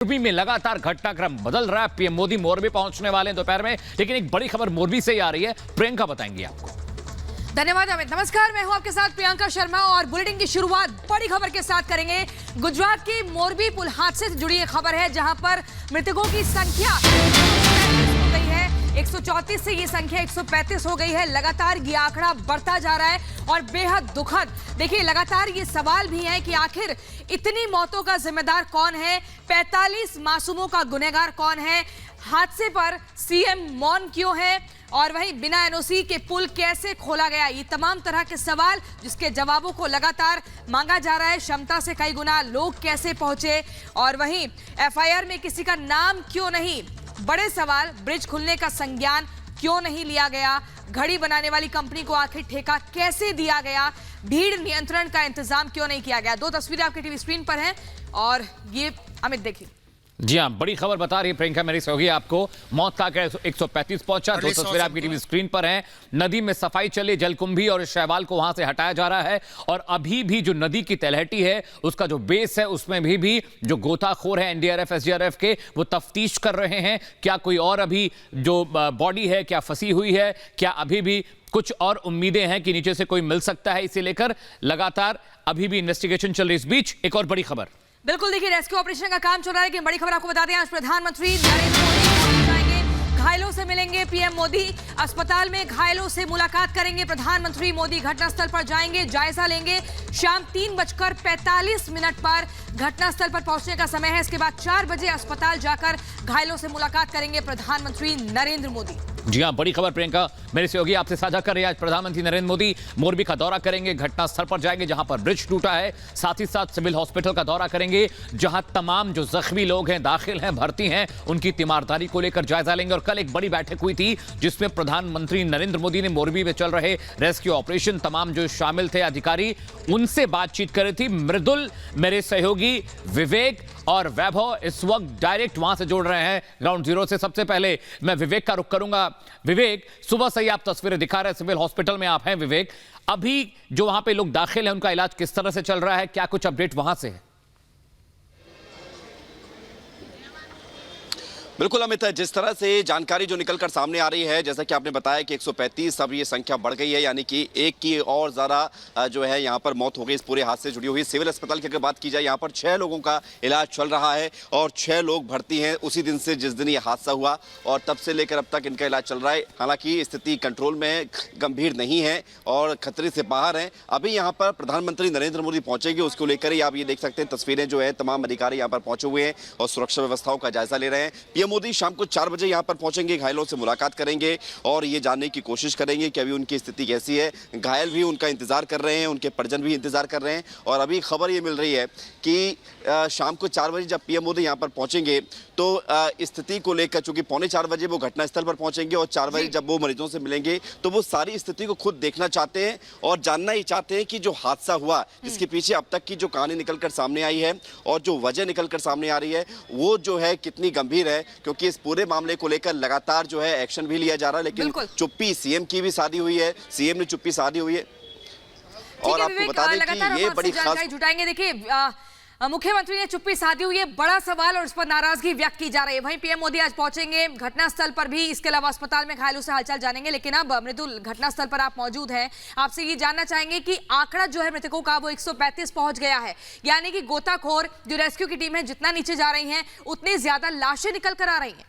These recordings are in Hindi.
मोरबी में लगातार घटनाक्रम बदल रहा है। पीएम मोदी मोरबी पहुंचने वाले हैं दोपहर में, लेकिन एक बड़ी खबर मोरबी से ही आ रही है। प्रियंका बताएंगी आपको। धन्यवाद अमित। नमस्कार, मैं हूं आपके साथ प्रियंका शर्मा और बुलेटिन की शुरुआत बड़ी खबर के साथ करेंगे। गुजरात के मोरबी पुल हादसे से जुड़ी एक खबर है, जहां पर मृतकों की संख्या हो गई है 134 से ये संख्या 135 हो गई है। लगातार ये आंकड़ा बढ़ता जा रहा है और बेहद दुखद। देखिए, लगातार ये सवाल भी है कि आखिर इतनी मौतों का जिम्मेदार कौन है, 45 मासूमों का गुनहगार कौन है, हादसे पर सीएम मौन क्यों है, और वहीं बिना एनओसी के पुल कैसे खोला गया। ये तमाम तरह के सवाल जिसके जवाबों को लगातार मांगा जा रहा है। क्षमता से कई गुना लोग कैसे पहुंचे, और वहीं एफआईआर में किसी का नाम क्यों नहीं। बड़े सवाल, ब्रिज खुलने का संज्ञान क्यों नहीं लिया गया, घड़ी बनाने वाली कंपनी को आखिर ठेका कैसे दिया गया, भीड़ नियंत्रण का इंतजाम क्यों नहीं किया गया। दो तस्वीरें आपके टीवी स्क्रीन पर हैं और ये अमित देखिए। जी हां, बड़ी खबर बता रही है प्रियंका मेरी सहयोगी आपको। मौत का आंकड़ा 135 पहुंचा। दो तस्वीरें आपकी टीवी स्क्रीन पर हैं। नदी में सफाई चली, जलकुंभी और शैवाल को वहां से हटाया जा रहा है, और अभी भी जो नदी की तलहटी है उसका जो बेस है उसमें भी जो गोताखोर है एनडीआरएफ एसडीआरएफ के, वो तफ्तीश कर रहे हैं। क्या कोई और अभी जो बॉडी है क्या फंसी हुई है, क्या अभी भी कुछ और उम्मीदें हैं कि नीचे से कोई मिल सकता है, इसे लेकर लगातार अभी भी इन्वेस्टिगेशन चल रही। इस बीच एक और बड़ी खबर। बिल्कुल, देखिए, रेस्क्यू ऑपरेशन का काम चल रहा है, लेकिन बड़ी खबर आपको बता दें, आज प्रधानमंत्री नरेंद्र मोदी जाएंगे, घायलों से मिलेंगे। पीएम मोदी अस्पताल में घायलों से मुलाकात करेंगे। प्रधानमंत्री मोदी घटनास्थल पर जाएंगे, जायजा लेंगे। शाम 3:45 पर घटनास्थल पर पहुंचने का समय है। इसके बाद 4 बजे अस्पताल जाकर घायलों से मुलाकात करेंगे प्रधानमंत्री नरेंद्र मोदी। जी हां, बड़ी खबर प्रियंका मेरे सहयोगी आपसे साझा कर रहे हैं। आज प्रधानमंत्री नरेंद्र मोदी मोरबी का दौरा करेंगे, घटनास्थल पर जाएंगे जहां पर ब्रिज टूटा है। साथ ही साथ सिविल हॉस्पिटल का दौरा करेंगे, जहां तमाम जो जख्मी लोग हैं, दाखिल हैं, भर्ती हैं, उनकी तीमारदारी को लेकर जायजा लेंगे। और कल एक बड़ी बैठक हुई थी जिसमें प्रधानमंत्री नरेंद्र मोदी ने मोरबी में चल रहे रेस्क्यू ऑपरेशन, तमाम जो शामिल थे अधिकारी, उनसे बातचीत कर रही थी। मृदुल मेरे सहयोगी विवेक और वैभव इस वक्त डायरेक्ट वहां से जोड़ रहे हैं ग्राउंड जीरो से। सबसे पहले मैं विवेक का रुख करूंगा। विवेक, सुबह से ही आप तस्वीरें दिखा रहे हैं, सिविल हॉस्पिटल में आप हैं। विवेक, अभी जो वहां पे लोग दाखिल हैं उनका इलाज किस तरह से चल रहा है, क्या कुछ अपडेट वहां से है? बिल्कुल अमित, जिस तरह से जानकारी जो निकलकर सामने आ रही है, जैसा कि आपने बताया कि 135 अब ये संख्या बढ़ गई है, यानी कि एक की और ज़्यादा जो है यहाँ पर मौत हो गई इस पूरे हादसे से जुड़ी हुई। सिविल अस्पताल की अगर बात की जाए, यहाँ पर 6 लोगों का इलाज चल रहा है और 6 लोग भर्ती हैं उसी दिन से जिस दिन ये हादसा हुआ, और तब से लेकर अब तक इनका इलाज चल रहा है। हालांकि स्थिति कंट्रोल में, गंभीर नहीं है और खतरे से बाहर है। अभी यहाँ पर प्रधानमंत्री नरेंद्र मोदी पहुंचेंगे, उसको लेकर ही आप ये देख सकते हैं तस्वीरें जो है, तमाम अधिकारी यहाँ पर पहुंचे हुए हैं और सुरक्षा व्यवस्थाओं का जायजा ले रहे हैं। पीएम मोदी शाम को 4 बजे यहां पर पहुंचेंगे, घायलों से मुलाकात करेंगे और ये जानने की कोशिश करेंगे कि अभी उनकी स्थिति कैसी है। घायल भी उनका इंतजार कर रहे हैं, उनके परिजन भी इंतजार कर रहे हैं। और अभी खबर ये मिल रही है कि शाम को 4 बजे जब पीएम मोदी यहां पर पहुंचेंगे तो स्थिति को लेकर, चूंकि 3:45 बजे वो घटनास्थल पर पहुंचेंगे और 4 बजे जब वो मरीजों से मिलेंगे तो वो सारी स्थिति को खुद देखना चाहते हैं और जानना ही चाहते हैं कि जो हादसा हुआ, जिसके पीछे अब तक की जो कहानी निकलकर सामने आई है और जो वजह निकलकर सामने आ रही है, वो जो है कितनी गंभीर है। क्योंकि इस पूरे मामले को लेकर लगातार जो है एक्शन भी लिया जा रहा है, लेकिन चुप्पी, सीएम की भी शादी हुई है, सीएम ने चुप्पी साधी हुई है। और आपको बता दें कि ये बड़ी खास जुटाएंगे। देखिए, मुख्यमंत्री ने चुप्पी साधी हुई है, बड़ा सवाल, और इस पर नाराजगी व्यक्त की जा रही है। वहीं पीएम मोदी आज पहुंचेंगे घटनास्थल पर भी, इसके अलावा अस्पताल में घायलों से हालचाल जानेंगे। लेकिन अब मृदुल, घटनास्थल पर आप मौजूद हैं, आपसे ये जानना चाहेंगे कि आंकड़ा जो है मृतकों का वो 135 पहुंच गया है, यानी कि गोताखोर जो रेस्क्यू की टीम है जितना नीचे जा रही है उतनी ज्यादा लाशें निकल कर आ रही है।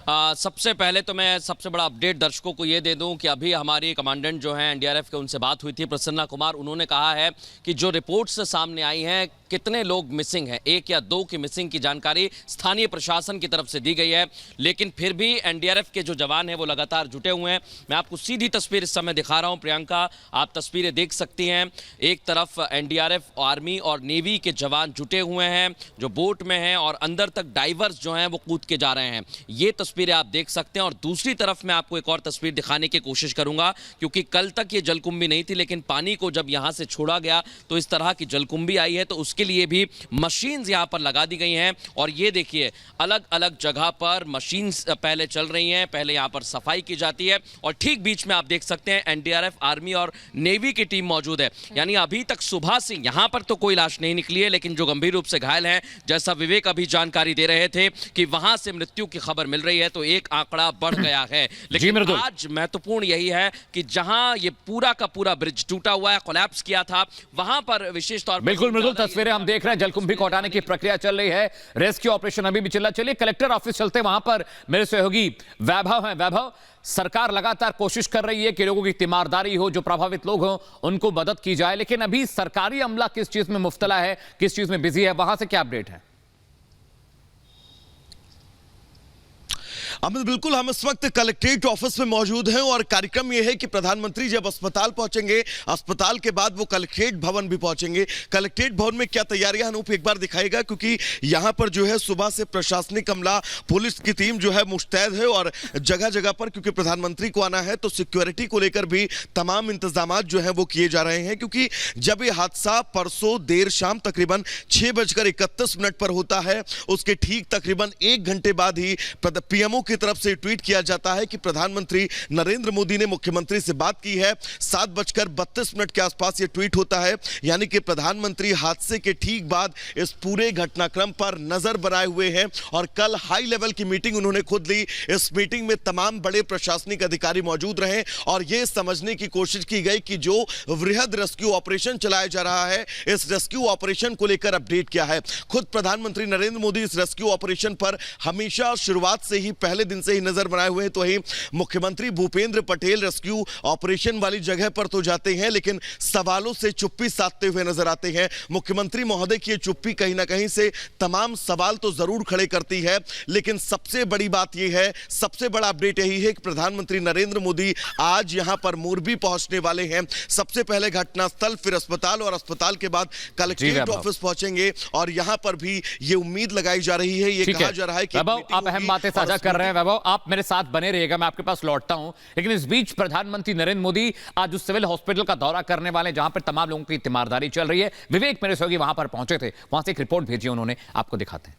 सबसे पहले तो मैं सबसे बड़ा अपडेट दर्शकों को ये दे दूं कि अभी हमारी कमांडेंट जो हैं एनडीआरएफ के, उनसे बात हुई थी, प्रसन्ना कुमार। उन्होंने कहा है कि जो रिपोर्ट्स सामने आई हैं, कितने लोग मिसिंग हैं, 1 या 2 की मिसिंग की जानकारी स्थानीय प्रशासन की तरफ से दी गई है, लेकिन फिर भी एनडीआरएफ के जो जवान हैं वो लगातार जुटे हुए हैं। मैं आपको सीधी तस्वीर इस समय दिखा रहा हूं, प्रियंका, आप तस्वीरें देख सकती हैं। एक तरफ एनडीआरएफ, आर्मी और नेवी के जवान जुटे हुए हैं जो बोट में हैं, और अंदर तक डाइवर्स जो हैं वो कूद के जा रहे हैं। ये तस्वीरें आप देख सकते हैं। और दूसरी तरफ मैं आपको एक और तस्वीर दिखाने की कोशिश करूंगा, क्योंकि कल तक ये जलकुंभी नहीं थी, लेकिन पानी को जब यहां से छोड़ा गया तो इस तरह की जलकुंभी आई है। तो उसके लिए भी मशीन्स यहां पर लगा दी गई हैं। और ये देखिए, अलग अलग जगह पर मशीन्स पहले चल रही हैं, पहले यहां पर सफाई की जाती है। और ठीक बीच में आप देख सकते हैं एनडीआरएफ, आर्मी और नेवी की टीम मौजूद है। यानी अभी तक सुबह से यहां पर तो कोई लाश नहीं निकली है, लेकिन जो गंभीर रूप से घायल हैं, जैसा विवेक अभी जानकारी दे रहे थे कि वहां से मृत्यु की खबर मिल रही है, तो एक आंकड़ा बढ़ गया है। लेकिन आज महत्वपूर्ण यही है कि जहां ये पूरा का पूरा ब्रिज टूटा हुआ है, कोलैप्स किया था, वहां पर विशेष तौर पर बिल्कुल मृदुल तस्वीरें हम देख रहे हैं। जलकुंभी को हटाने की प्रक्रिया चल रही है, रेस्क्यू ऑपरेशन अभी भी चल रहा है। चलिए कलेक्टर ऑफिस चलते हैं, वहां पर मेरे सहयोगी वैभव हैं। वैभव, सरकार लगातार कोशिश कर रही है कि लोगों की तीमारदारी हो, जो प्रभावित लोग हों उनको मदद की जाए, लेकिन अभी सरकारी अमला किस चीज में मुफ्तला है, किस चीज में बिजी है, वहां से क्या अपडेट है? अमित, बिल्कुल हम इस वक्त कलेक्ट्रेट ऑफिस में मौजूद हैं और कार्यक्रम यह है कि प्रधानमंत्री जब अस्पताल पहुंचेंगे, अस्पताल के बाद वो कलेक्ट्रेट भवन भी पहुंचेंगे। कलेक्ट्रेट भवन में क्या तैयारियां अनूप एक बार दिखाएगा, क्योंकि यहां पर जो है सुबह से प्रशासनिक अमला, पुलिस की टीम जो है मुस्तैद है और जगह जगह पर, क्योंकि प्रधानमंत्री को आना है तो सिक्योरिटी को लेकर भी तमाम इंतजाम जो है वो किए जा रहे हैं। क्योंकि जब ये हादसा परसों देर शाम तकरीबन 6:31 पर होता है, उसके ठीक तकरीबन 1 घंटे बाद ही पीएमओ की तरफ से ट्वीट किया जाता है कि प्रधानमंत्री नरेंद्र मोदी ने मुख्यमंत्री से बात की है। 7:32 के आसपास यह ट्वीट होता है, यानी कि प्रधानमंत्री हादसे के ठीक बाद इस पूरे घटनाक्रम पर नजर बनाए हुए हैं और कल हाई लेवल की मीटिंग उन्होंने खुद ली। इस मीटिंग में तमाम बड़े प्रशासनिक अधिकारी मौजूद रहे और यह समझने की कोशिश की गई कि जो वृहद रेस्क्यू ऑपरेशन चलाया जा रहा है, इस रेस्क्यू ऑपरेशन को लेकर अपडेट क्या है। खुद प्रधानमंत्री नरेंद्र मोदी इस रेस्क्यू ऑपरेशन पर हमेशा शुरुआत से ही, पहले दिन से ही नजर बनाए हुए हैं। तो ही मुख्यमंत्री भूपेंद्र पटेल रेस्क्यू ऑपरेशन वाली जगह पर तो जाते हैं, लेकिन सवालों से चुप्पी साधते हुए नजर आते हैं। मुख्यमंत्री महोदय की ये चुप्पी कहीं ना कहीं से तमाम सवाल तो जरूर खड़े करती है, लेकिन सबसे बड़ी बात यह है, सबसे बड़ा अपडेट यही है कि प्रधानमंत्री नरेंद्र मोदी आज यहां पर मोरबी पहुंचने वाले हैं। सबसे पहले घटनास्थल, फिर अस्पताल और अस्पताल के बाद कलेक्ट्रेट ऑफिस पहुंचेंगे और यहां पर भी ये उम्मीद लगाई जा रही है, ये कहा जा रहा है कि आप अहम बातें साझा कर रहे हैं। वैभव, आप मेरे साथ बने रहिएगा, मैं आपके पास लौटता हूं। लेकिन इस बीच प्रधानमंत्री नरेंद्र मोदी आज उस सिविल हॉस्पिटल का दौरा करने वाले जहां पर तमाम लोगों की तीमारदारी चल रही है। विवेक मेरे सहयोगी वहां पर पहुंचे थे, वहां से एक रिपोर्ट भेजी उन्होंने, आपको दिखाते हैं।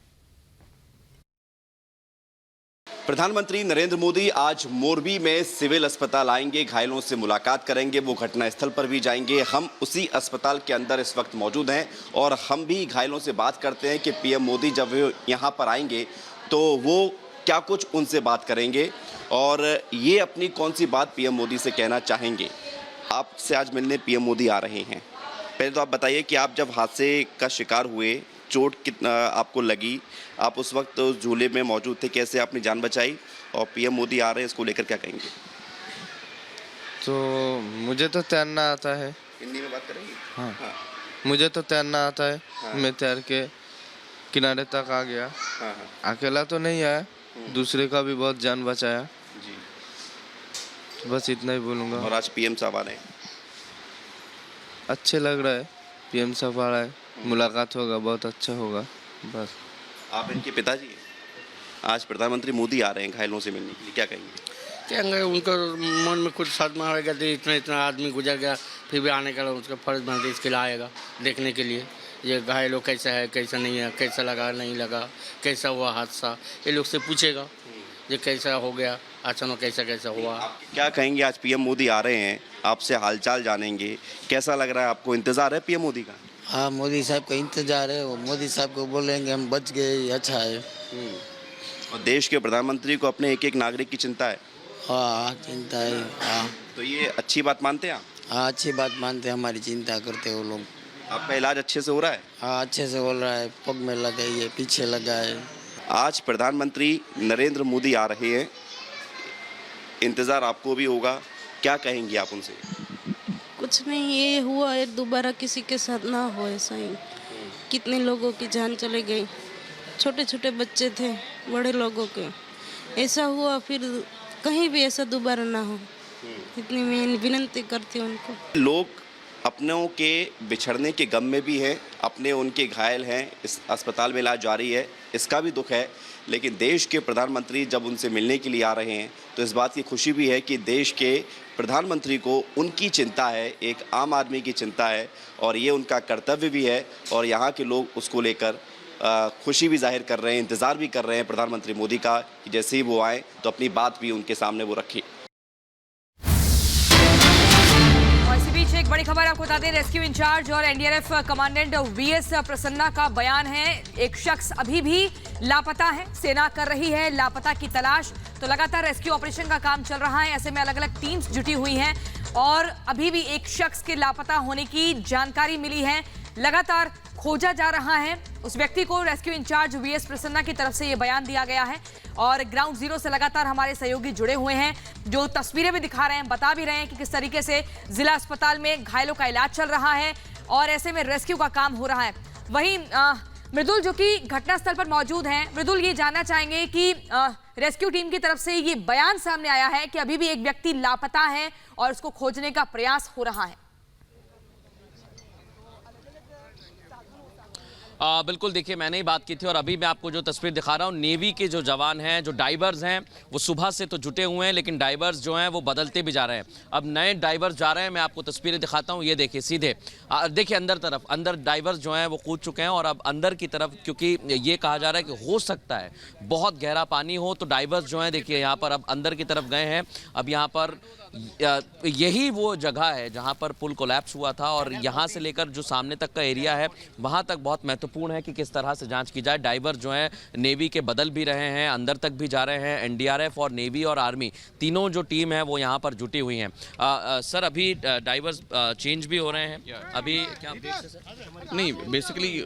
प्रधानमंत्री नरेंद्र मोदी आज मोरबी में सिविल अस्पताल आएंगे, घायलों से मुलाकात करेंगे, वो घटनास्थल पर भी जाएंगे। हम उसी अस्पताल के अंदर इस वक्त मौजूद हैं और हम भी घायलों से बात करते हैं कि पीएम मोदी जब वो यहाँ पर आएंगे तो वो क्या कुछ उनसे बात करेंगे और ये अपनी कौन सी बात पीएम मोदी से कहना चाहेंगे। आपसे आज मिलने पीएम मोदी आ रहे हैं। पहले तो आप बताइए कि आप जब हादसे का शिकार हुए, चोट कितना आपको लगी, आप उस वक्त उस झूले में मौजूद थे, कैसे आपने जान बचाई और पीएम मोदी आ रहे हैं इसको लेकर क्या कहेंगे? तो मुझे तो तैरना आता है। हिंदी में बात करेंगे? हाँ, मुझे तो तैरना आता है। हाँ। मैं तैर के किनारे तक आ गया। हाँ। अकेला तो नहीं आया, दूसरे का भी बहुत जान बचाया जी। तो बस इतना ही बोलूँगा। और आज पीएम साहब आ रहे हैं, अच्छे लग रहा है। पीएम साहब आ रहा है, मुलाकात होगा, बहुत अच्छा होगा। बस। आप इनके पिताजी हैं, आज प्रधानमंत्री मोदी आ रहे हैं घायलों से मिलने के लिए, क्या कहेंगे? कहेंगे उनको मन में कुछ सदमा होगा, इतना आदमी गुजर गया, फिर भी आने का उसका फर्ज बनता है, इसके लिए आएगा देखने के लिए ये घायलों कैसा है, कैसा नहीं है, कैसा लगा नहीं लगा, कैसा हुआ हादसा, ये लोग से पूछेगा ये कैसा हो गया, अचानक कैसा कैसा हुआ। क्या कहेंगे? आज पीएम मोदी आ रहे हैं, आपसे हालचाल जानेंगे, कैसा लग रहा है आपको? इंतजार है पीएम मोदी का? हाँ, मोदी साहब का इंतजार है। वो मोदी साहब को बोलेंगे हम बच गए, अच्छा है। और देश के प्रधानमंत्री को अपने एक एक नागरिक की चिंता है। हाँ, चिंता है। हाँ, तो ये अच्छी बात मानते हैं आप? हाँ, अच्छी बात मानते हैं, हमारी चिंता करते वो लोग। आपका इलाज अच्छे से हो रहा है? हाँ, अच्छे से हो रहा है, पग में लगा है, पीछे लगा है। आज प्रधानमंत्री नरेंद्र मोदी आ रहे हैं, इंतजार आपको भी होगा, क्या कहेंगे आप उनसे? कुछ नहीं, ये हुआ है, दोबारा किसी के साथ ना हो ऐसा ही। कितने लोगों की जान चली गई, छोटे छोटे बच्चे थे, बड़े लोगों के, ऐसा हुआ, फिर कहीं भी ऐसा दोबारा ना हो, इतनी मैं विनती करती हूँ उनको। लोग अपनों के बिछड़ने के गम में भी हैं, अपने उनके घायल हैं, इस अस्पताल में इलाज जारी है, इसका भी दुख है। लेकिन देश के प्रधानमंत्री जब उनसे मिलने के लिए आ रहे हैं तो इस बात की खुशी भी है कि देश के प्रधानमंत्री को उनकी चिंता है, एक आम आदमी की चिंता है और ये उनका कर्तव्य भी है और यहाँ के लोग उसको लेकर खुशी भी जाहिर कर रहे हैं, इंतज़ार भी कर रहे हैं प्रधानमंत्री मोदी का कि जैसे ही वो आए तो अपनी बात भी उनके सामने वो रखें। इसी बीच एक बड़ी खबर आपको बता दें, रेस्क्यू इंचार्ज और एनडीआरएफ कमांडेंट वीएस प्रसन्ना का बयान है। एक शख्स अभी भी लापता है, सेना कर रही है लापता की तलाश। तो लगातार रेस्क्यू ऑपरेशन का काम चल रहा है, ऐसे में अलग अलग टीम्स जुटी हुई हैं और अभी भी एक शख्स के लापता होने की जानकारी मिली है। लगातार खोजा जा रहा है उस व्यक्ति को। रेस्क्यू इंचार्ज वीएस प्रसन्ना की तरफ से ये बयान दिया गया है और ग्राउंड जीरो से लगातार हमारे सहयोगी जुड़े हुए हैं, जो तस्वीरें भी दिखा रहे हैं, बता भी रहे हैं कि किस तरीके से जिला अस्पताल में घायलों का इलाज चल रहा है और ऐसे में रेस्क्यू का काम हो रहा है। वहीं मृदुल जो कि घटनास्थल पर मौजूद हैं, मृदुल ये जानना चाहेंगे कि रेस्क्यू टीम की तरफ से ये बयान सामने आया है कि अभी भी एक व्यक्ति लापता है और उसको खोजने का प्रयास हो रहा है। बिल्कुल, देखिए मैंने ही बात की थी और अभी मैं आपको जो तस्वीर दिखा रहा हूँ, नेवी के जो जवान हैं, जो डाइवर्स हैं, वो सुबह से तो जुटे हुए हैं लेकिन डाइवर्स जो हैं वो बदलते भी जा रहे हैं। अब नए डाइवर्स जा रहे हैं, मैं आपको तस्वीरें दिखाता हूँ। ये देखिए सीधे देखिए अंदर डाइवर्स जो हैं वो कूद चुके हैं और अब अंदर की तरफ, क्योंकि ये कहा जा रहा है कि हो सकता है बहुत गहरा पानी हो, तो डाइवर्स जो हैं देखिए यहाँ पर अब अंदर की तरफ गए हैं। अब यहाँ पर यही वो जगह है जहाँ पर पुल कोलैप्स हुआ था और यहाँ से लेकर जो सामने तक का एरिया है वहाँ तक बहुत महत्वपूर्ण है कि किस तरह से जांच की जाए। डाइवर जो हैं नेवी के बदल भी रहे हैं, अंदर तक भी जा रहे हैं। एनडीआरएफ और नेवी और आर्मी तीनों जो टीम है वो यहाँ पर जुटी हुई हैं। सर, अभी डाइवर्स चेंज भी हो रहे हैं अभी, क्या अपडेट्स है सर? नहीं, basically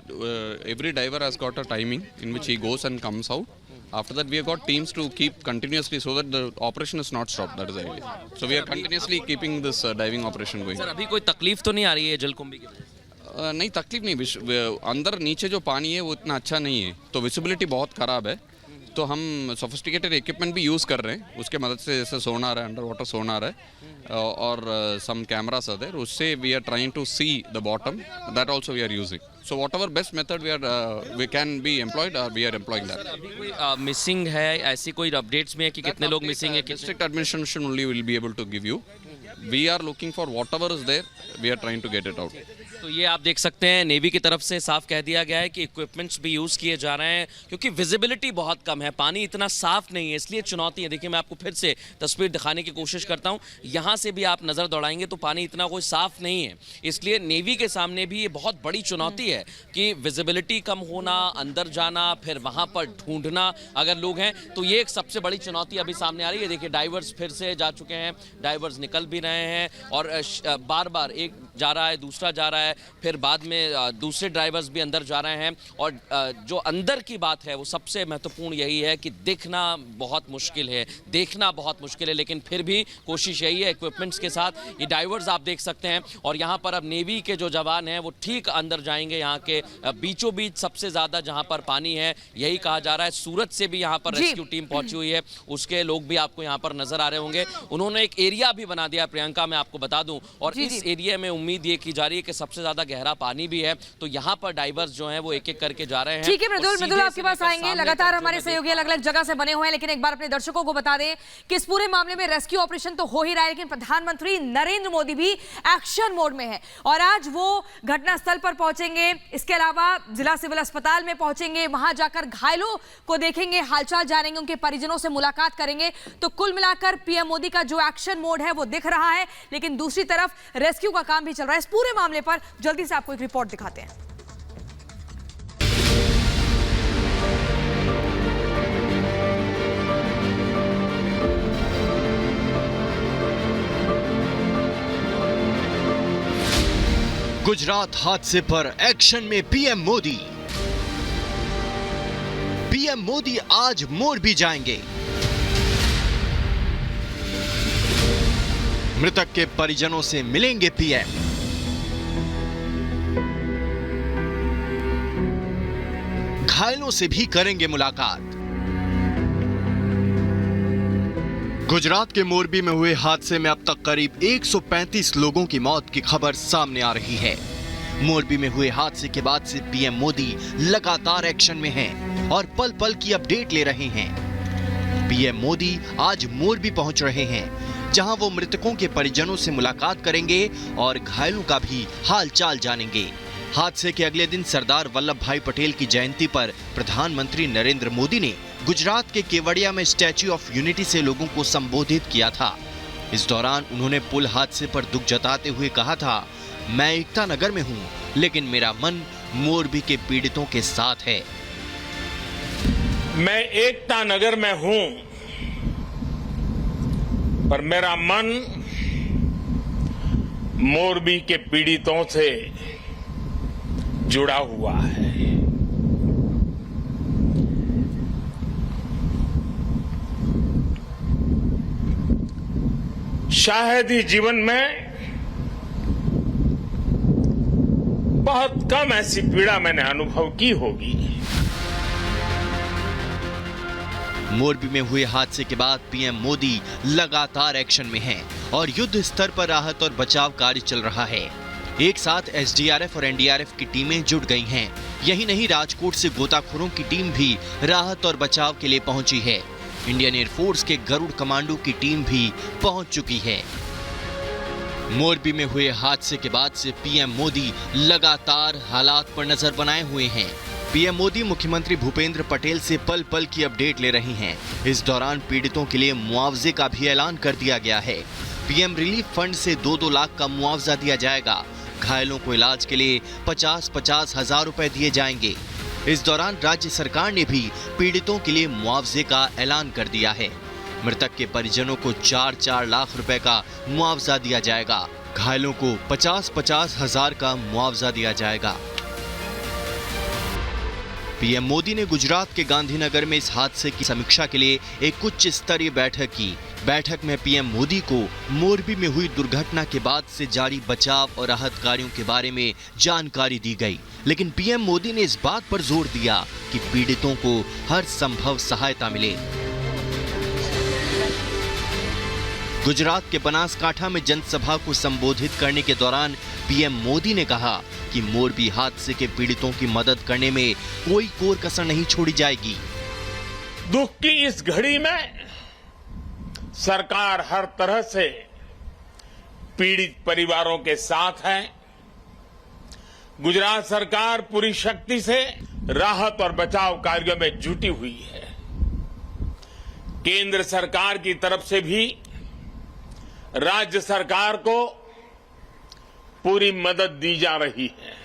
every diver has got a timing in which he goes and comes out. After that, we have got teams to keep continuously so that the operation is not stopped. That is the idea. So we are continuously keeping this diving operation going. Sir, अभी कोई तकलीफ तो नहीं आ रही है जलकुंभी की वजह से? नहीं, तकलीफ नहीं। अंदर नीचे जो पानी है वो इतना अच्छा नहीं है, तो विजिबिलिटी बहुत ख़राब है। तो हम सोफिस्टिकेटेड इक्विपमेंट भी यूज़ कर रहे हैं, उसके मदद से जैसे सोनार है, अंडर वाटर सोनार है और सम कैमरास आर देयर, उससे we are trying to see the bottom, that also we are using. So whatever best method we can be employed, we are employing that. अभी कोई मिसिंग है, ऐसी कोई अपडेट्स में है कि कितने लोग मिसिंग है? District administration only will be able to give you. We are looking for whatever is there, we are trying to get it out. तो ये आप देख सकते हैं नेवी की तरफ से साफ कह दिया गया है कि इक्विपमेंट्स भी यूज़ किए जा रहे हैं क्योंकि विजिबिलिटी बहुत कम है, पानी इतना साफ नहीं है, इसलिए चुनौती है। देखिए मैं आपको फिर से तस्वीर दिखाने की कोशिश करता हूँ, यहाँ से भी आप नज़र दौड़ाएंगे तो पानी इतना कोई साफ नहीं है, इसलिए नेवी के सामने भी ये बहुत बड़ी चुनौती है कि विजिबिलिटी कम होना, अंदर जाना, फिर वहाँ पर ढूंढना अगर लोग हैं, तो ये एक सबसे बड़ी चुनौती अभी सामने आ रही है। देखिए डाइवर्स फिर से जा चुके हैं, डाइवर्स निकल भी रहे हैं और बार बार एक जा रहा है, दूसरा जा रहा है, फिर बाद में दूसरे ड्राइवर्स भी अंदर जा रहे हैं। और जो अंदर की बात है वो सबसे महत्वपूर्ण यही है कि दिखना बहुत मुश्किल है, देखना बहुत मुश्किल है, लेकिन फिर भी कोशिश यही है इक्विपमेंट्स के साथ। ये डाइवर्स आप देख सकते हैं और यहाँ पर अब नेवी के जो जवान हैं वो ठीक अंदर जाएंगे, यहाँ के बीचों बीच सबसे ज़्यादा जहाँ पर पानी है, यही कहा जा रहा है। सूरत से भी यहाँ पर रेस्क्यू टीम पहुंची हुई है, उसके लोग भी आपको यहाँ पर नजर आ रहे होंगे। उन्होंने एक एरिया भी बना दिया प्रियंका, मैं आपको बता दूं, और इस एरिया में उम्मीद ये की जा रही है कि सबसे ज्यादा गहरा पानी भी है, तो यहाँ पर डाइवर्स जो हैं वो एक एक करके जा रहे हैं। ठीक है मृदुल, आपके पास आएंगे। लगातार हमारे सहयोगी अलग अलग जगह से बने हुए हैं, लेकिन एक बार अपने दर्शकों को बता दें कि इस पूरे मामले में रेस्क्यू ऑपरेशन तो हो ही रहा है, लेकिन प्रधानमंत्री नरेंद्र मोदी भी एक्शन मोड में है और आज वो घटनास्थल पर पहुंचेंगे, इसके अलावा जिला सिविल अस्पताल में पहुंचेंगे, वहां जाकर घायलों को देखेंगे, हालचाल जानेंगे, उनके परिजनों से मुलाकात करेंगे। तो कुल मिलाकर पीएम मोदी का जो एक्शन मोड है वो दिख रहा है, लेकिन दूसरी तरफ रेस्क्यू का काम भी चल रहा है। इस पूरे मामले पर जल्दी से आपको एक रिपोर्ट दिखाते हैं। गुजरात हादसे पर एक्शन में पीएम मोदी। पीएम मोदी आज मोड़ भी जाएंगे। मृतक के परिजनों से मिलेंगे पीएम। घायलों से भी करेंगे मुलाकात। गुजरात के मोरबी में हुए हादसे में अब तक करीब 135 लोगों की मौत की खबर सामने आ रही है। मोरबी में हुए हादसे के बाद से पीएम मोदी लगातार एक्शन में हैं और पल पल की अपडेट ले रहे हैं। पीएम मोदी आज मोरबी पहुंच रहे हैं, जहां वो मृतकों के परिजनों से मुलाकात करेंगे और घायलों का भी हालचाल जानेंगे। हादसे के अगले दिन सरदार वल्लभ भाई पटेल की जयंती पर प्रधानमंत्री नरेंद्र मोदी ने गुजरात के केवड़िया में स्टैच्यू ऑफ यूनिटी से लोगों को संबोधित किया था। इस दौरान उन्होंने पुल हादसे पर दुख जताते हुए कहा था, मैं एकता नगर में हूं, लेकिन मेरा मन मोरबी के पीड़ितों के साथ है। मैं एकता नगर में हूं, पर मेरा मन मोरबी के पीड़ितों से जुड़ा हुआ है। शायद ही जीवन में बहुत कम ऐसी पीड़ा मैंने अनुभव की होगी। मोरबी में हुए हादसे के बाद पीएम मोदी लगातार एक्शन में हैं और युद्ध स्तर पर राहत और बचाव कार्य चल रहा है। एक साथ एसडीआरएफ और एनडीआरएफ की टीमें जुट गई हैं। यही नहीं, राजकोट से गोताखोरों की टीम भी राहत और बचाव के लिए पहुंची है। इंडियन एयरफोर्स के गरुड़ कमांडो की टीम भी पहुंच चुकी है। मोरबी में हुए हादसे के बाद से पीएम मोदी लगातार हालात पर नजर बनाए हुए हैं। पीएम मोदी मुख्यमंत्री भूपेंद्र पटेल से पल पल की अपडेट ले रहे हैं। इस दौरान पीड़ितों के लिए मुआवजे का भी ऐलान कर दिया गया है। पीएम रिलीफ फंड से 2-2 लाख का मुआवजा दिया जाएगा। घायलों को इलाज के लिए 50-50 हजार रुपए दिए जाएंगे। इस दौरान राज्य सरकार ने भी पीड़ितों के लिए मुआवजे का ऐलान कर दिया है। मृतक के परिजनों को 4-4 लाख रुपए का मुआवजा दिया जाएगा। घायलों को 50-50 हजार का मुआवजा दिया जाएगा। पीएम मोदी ने गुजरात के गांधीनगर में इस हादसे की समीक्षा के लिए एक उच्च स्तरीय बैठक की। बैठक में पीएम मोदी को मोरबी में हुई दुर्घटना के बाद से जारी बचाव और राहत कार्यों के बारे में जानकारी दी गई, लेकिन पीएम मोदी ने इस बात पर जोर दिया कि पीड़ितों को हर संभव सहायता मिले। गुजरात के बनासकांठा में जनसभा को संबोधित करने के दौरान पीएम मोदी ने कहा कि मोरबी हादसे के पीड़ितों की मदद करने में कोई कोर कसर नहीं छोड़ी जाएगी। दुख की इस घड़ी में सरकार हर तरह से पीड़ित परिवारों के साथ है। गुजरात सरकार पूरी शक्ति से राहत और बचाव कार्यों में जुटी हुई है। केंद्र सरकार की तरफ से भी राज्य सरकार को पूरी मदद दी जा रही है।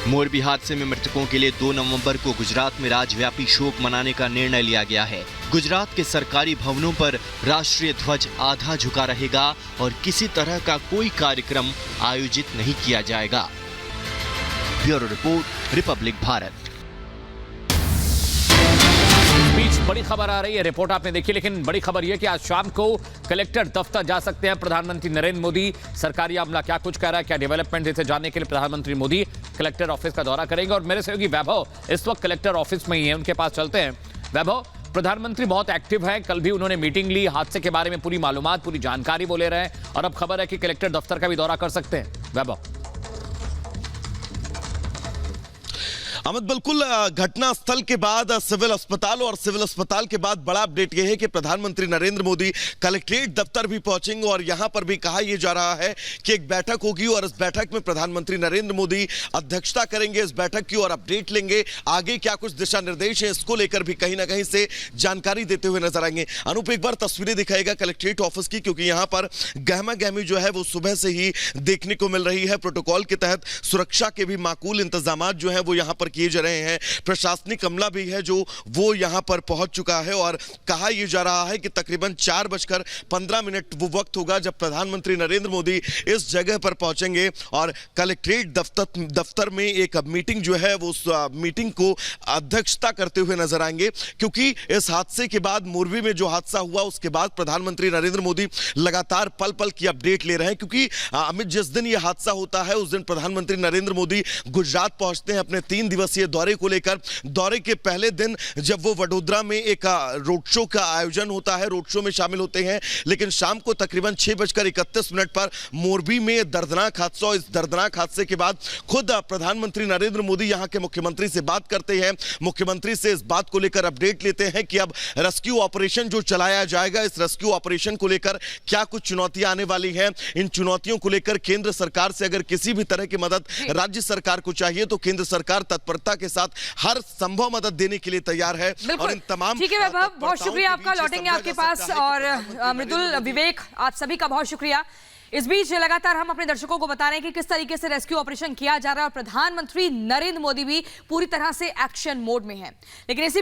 मोरबी हादसे में मृतकों के लिए 2 नवंबर को गुजरात में राज्यव्यापी शोक मनाने का निर्णय लिया गया है। गुजरात के सरकारी भवनों पर राष्ट्रीय ध्वज आधा झुका रहेगा और किसी तरह का कोई कार्यक्रम आयोजित नहीं किया जाएगा। Bureau report, Republic Bharat. बीच बड़ी खबर आ रही है, रिपोर्ट आपने देखी, लेकिन बड़ी खबर यह कि आज शाम को कलेक्टर दफ्तर जा सकते हैं प्रधानमंत्री नरेंद्र मोदी। सरकारी आमला क्या कुछ कह रहा है, क्या डेवलपमेंट, इसे जानने के लिए प्रधानमंत्री मोदी कलेक्टर ऑफिस का दौरा करेंगे। और मेरे सहयोगी वैभव इस वक्त कलेक्टर ऑफिस में ही है, उनके पास चलते हैं। वैभव, प्रधानमंत्री बहुत एक्टिव है, कल भी उन्होंने मीटिंग ली, हादसे के बारे में पूरी मालूमात, पूरी जानकारी वो ले रहे हैं और अब खबर है कि कलेक्टर दफ्तर का भी दौरा कर सकते हैं। वैभव। अमित, बिल्कुल घटना स्थल के बाद सिविल अस्पताल और सिविल अस्पताल के बाद बड़ा अपडेट यह है कि प्रधानमंत्री नरेंद्र मोदी कलेक्ट्रेट दफ्तर भी पहुंचेंगे और यहां पर भी कहा यह जा रहा है कि एक बैठक होगी और इस बैठक में प्रधानमंत्री नरेंद्र मोदी अध्यक्षता करेंगे इस बैठक की और अपडेट लेंगे। आगे क्या कुछ दिशा निर्देश है इसको लेकर भी कहीं ना कहीं से जानकारी देते हुए नजर आएंगे। अनूप एक बार तस्वीरें दिखाएगा कलेक्ट्रेट ऑफिस की, क्योंकि यहां पर गहमा गहमी जो है वो सुबह से ही देखने को मिल रही है। प्रोटोकॉल के तहत सुरक्षा के भी माकूल इंतजाम जो है वो यहां पर किए जा रहे हैं। प्रशासनिक अमला भी है जो वो यहां पर पहुंच चुका है और कहा यह जा रहा है कि तकरीबन 4:15 वो वक्त होगा जब प्रधानमंत्री नरेंद्र मोदी इस जगह पर पहुंचेंगे और कलेक्ट्रेट दफ्तर में एक मीटिंग जो है वो मीटिंग को अध्यक्षता करते हुए नजर आएंगे। क्योंकि इस हादसे के बाद मोरबी में जो हादसा हुआ उसके बाद प्रधानमंत्री नरेंद्र मोदी लगातार पल पल की अपडेट ले रहे हैं। क्योंकि अमित, जिस दिन यह हादसा होता है उस दिन प्रधानमंत्री नरेंद्र मोदी गुजरात पहुंचते हैं अपने 3 दिवसीय दिवसीय दौरे को लेकर। दौरे के पहले दिन जब वो वडोदरा में एक रोड शो का आयोजन होता है, रोड शो में शामिल होते हैं, लेकिन शाम को तकरीबन 6:31 पर मोरबी में दर्दनाक हादसा। इस दर्दनाक हादसे के बाद खुद प्रधानमंत्री नरेंद्र मोदी यहां के मुख्यमंत्री से बात करते हैं, मुख्यमंत्री से इस बात को लेकर अपडेट लेते हैं कि अब रेस्क्यू ऑपरेशन जो चलाया जाएगा, इस रेस्क्यू ऑपरेशन को लेकर क्या कुछ चुनौतियां आने वाली हैं। इन चुनौतियों को लेकर केंद्र सरकार से अगर किसी भी तरह की मदद राज्य सरकार को चाहिए तो केंद्र सरकार तत्परता के साथ हर संभव मदद देने के लिए तैयार है। और इन तमाम ठीक है वैभव, बहुत शुक्रिया आपका, लौटेंगे आपके पास। और मृदुल, विवेक, आप सभी का बहुत शुक्रिया। इस बीच लगातार हम अपने दर्शकों को बता रहे हैं कि किस तरीके से रेस्क्यू ऑपरेशन किया जा रहा है और प्रधानमंत्री नरेंद्र मोदी भी पूरी तरह से एक्शन मोड में है। लेकिन इसी